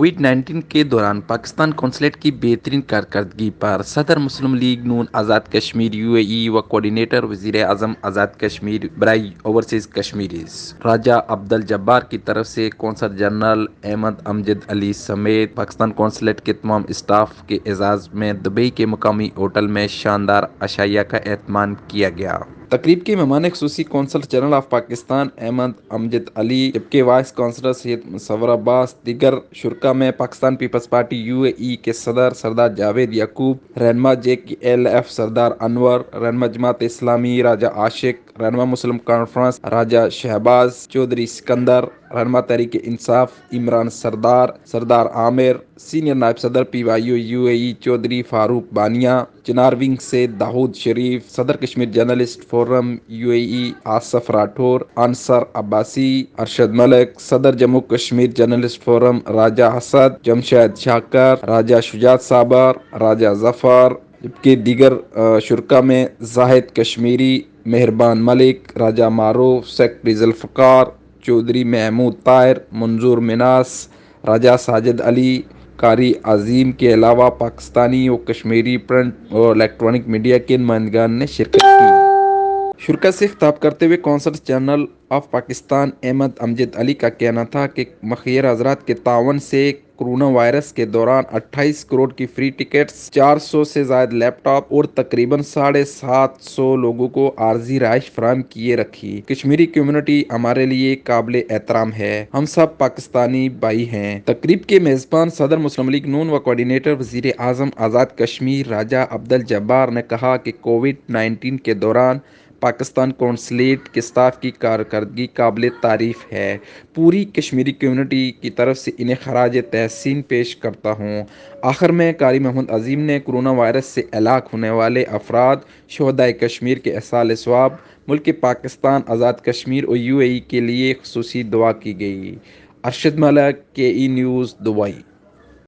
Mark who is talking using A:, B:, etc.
A: COVID-19 کے دوران Pakistan consulate کی بہترین کارکردگی پر صدر مسلم لیگ نون آزاد کشمیر UAE و کوآرڈینیٹر وزیر اعظم آزاد کشمیر برائے اوورسیز کشمیریز راجہ عبدالجبار کی طرف سے قونصل جنرل احمد امجد علی سمیت پاکستان قونصلیٹ کے تمام اسٹاف کے اعزاز میں دبئی کے مقامی ہوٹل میں شاندار عشائیہ کا اہتمام کیا گیا۔ تقریب کے مہمان خصوصی قونصل جنرل آف پاکستان احمد امجد علی، جبکہ وائس چانسلر سید مصور عباس، دیگر شرکاء میں پاکستان پیپلز پارٹی UAE کے صدر سردار جاوید یعقوب، رہنما JKLF سردار انور، رہنما جماعت اسلامی راجہ عاشق، رہنما مسلم کانفرنس راجہ شہباز چودھری سکندر، رہنما تحریک انصاف عمران سردار، سردار عامر، سینئر نائب صدر PYO UAE چودھری فاروق بانیہ، چنار ونگ سے داؤد شریف، صدر Kashmir journalist forum UAE Asif Rathore, Ansar Abbasi, Arshad Malik, صدر جموں کشمیر جرنلسٹ فورم راجہ اسد، جمشید شاکر، راجہ شجاعت صابر، راجہ ظفر، جبکہ دیگر شرکاء میں زاہد کشمیری، مہربان ملک، راجہ معروف، سیکرٹری ذوالفقار چودھری محمود طاہر، منظور مناس، راجہ ساجد علی، قاری عظیم کے علاوہ پاکستانی و کشمیری پرنٹ اور الیکٹرانک میڈیا کے نمائندگان نے شرکت کی۔ شرکاء سے خطاب کرتے ہوئے قونصل جنرل آف پاکستان احمد امجد علی کا کہنا تھا کہ مخیر حضرات کے تعاون سے کورونا وائرس کے دوران 28 کروڑ کی فری ٹکٹس، 400 سے زائد لیپ ٹاپ اور تقریباً 750 لوگوں کو عارضی رہائش فراہم کیے رکھی۔ کشمیری کمیونٹی ہمارے لیے قابل احترام ہے، ہم سب پاکستانی بھائی ہیں۔ تقریب کے میزبان صدر مسلم لیگ نون و کوآرڈینیٹر وزیر اعظم آزاد کشمیر راجہ عبدالجبار نے کہا کہ کووڈ-19 کے دوران پاکستان قونصلیٹ کے اسٹاف کی کارکردگی قابل تعریف ہے۔ پوری کشمیری کمیونٹی کی طرف سے انہیں خراج تحسین پیش کرتا ہوں۔ آخر میں قاری محمد عظیم نے کورونا وائرس سے ہلاک ہونے والے افراد، شہدائے کشمیر کے ایصال ثواب، ملک پاکستان، آزاد کشمیر اور UAE کے لیے خصوصی دعا کی گئی۔ Arshad Malik, KE news, Dubai.